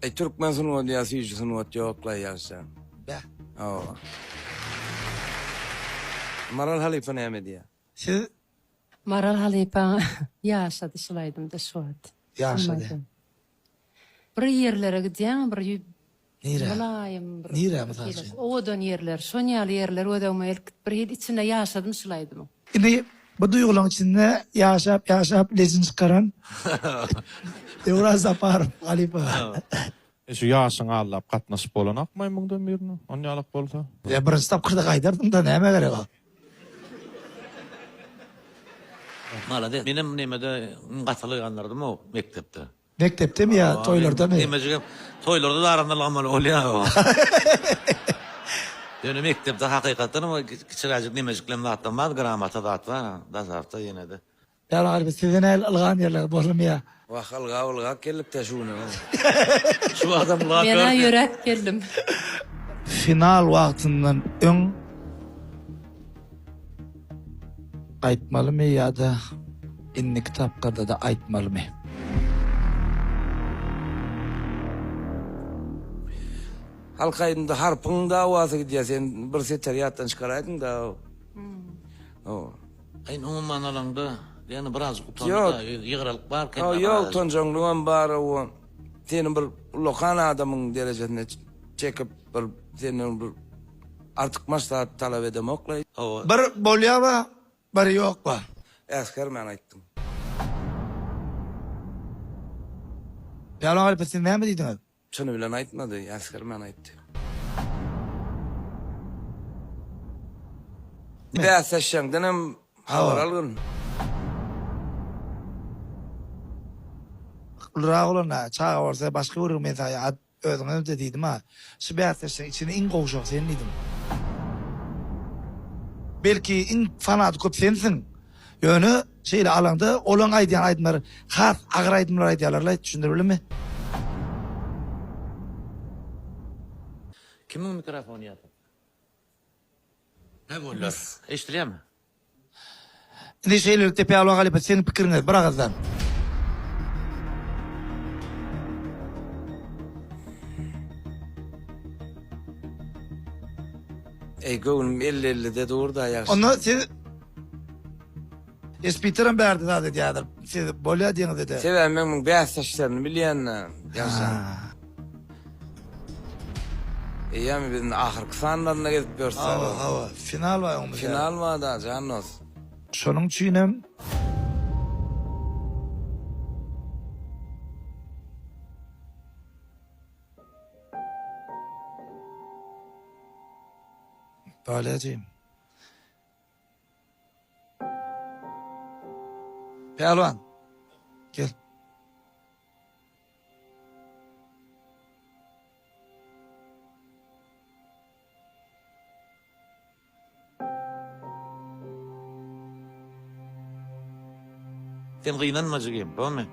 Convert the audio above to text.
Türkmen sunuwat ýa-da Syjy sunuwat ýokla ýaşa. Be. Oo. Maral Halifa näme diýär? Siz Maral Halipa yaşadı şulaydım da şuat. yaşadı. Bir yerlere gidýän, bir Nire? mulayim bir. Nire mysal üçin? Odan yerler, şonýaly yerler, odama bir ýyl içinde yaşadım şulaydım. Indi bu duyguların içinde yaşap lezin çıkaran Euraz Zapar Halipa. Şu yaşaňa allap gatnaşyp bolan akmaýmyňdan birini. Onýalyk bolsa. Ya birinci tapkırda kaydardım da näme gerek o? Malade benim nemede gatlyganlardım o mektepde. Mektepte mi ya, toylarda mı? Nemejigem toylarda da arandalygamal bolýar. Döne mektepde hakykatdan ama kiçiräjik nemejiklerim atlanmaz, gramata da atlar, dazarta ýene de. Ya galiba sizin el algan yerler bolum ya. Wahal kelip taşuny. Şu adamlar Mena yörek geldim. Final wagtyndan öň aýtmaly mı ya da inni kitaplarda da aýtmaly mı? Halkaýynda harpyň dawaty gidýär, sen bir seter ýatdan çykaraýdyň da. Oo. Aýn umman alanda ýani biraz Yok. utanýar, ýygralyk barken. Yok, tonjoňluğum bar o. Senin bir lokan adamın derejesine çekip bir senin bir artık maslahat talap edemokla. Bir bolýarba, bir ýokba. Äsker men aýtdym. Ýalan alyp sen näme diýdiň? Şunu bilen aýtmady, äsker men aýtdy. Bäsleşýäňden hem habar algyn. Ulrak olana çağa olsa başka bir mesela özüňe de diýdim ha. Şu bäsleşen içine in gowşak sen diýdim. Belki in fanat köp sensin. Ýöne şeýle alanda olan aýdýan aýdymlar, has agyr aýdymlar aýdýarlar, düşündirilmi? Kimin mikrofonu ýatyp? Ne bolýar? Eşdirýärmi? Indi şeýle tepe alwa galyp senin pikiriňe bir agazdan. Gönlüm 50-50 de durda ýaşy. Onu siz Espiterin berdi da dedi ýadyr. Siz bolýar diýiň dedi. Sebäbi men bäsleşlerini bilýän ýaşa. Ýa-ni biziň ahyrky sanlaryna gezip berseler. Hawa, final var onu. Final var da cannos. Şonuň üçinem Balacığım. Pelvan. Gel. Sen gynanmajygym, bolmy?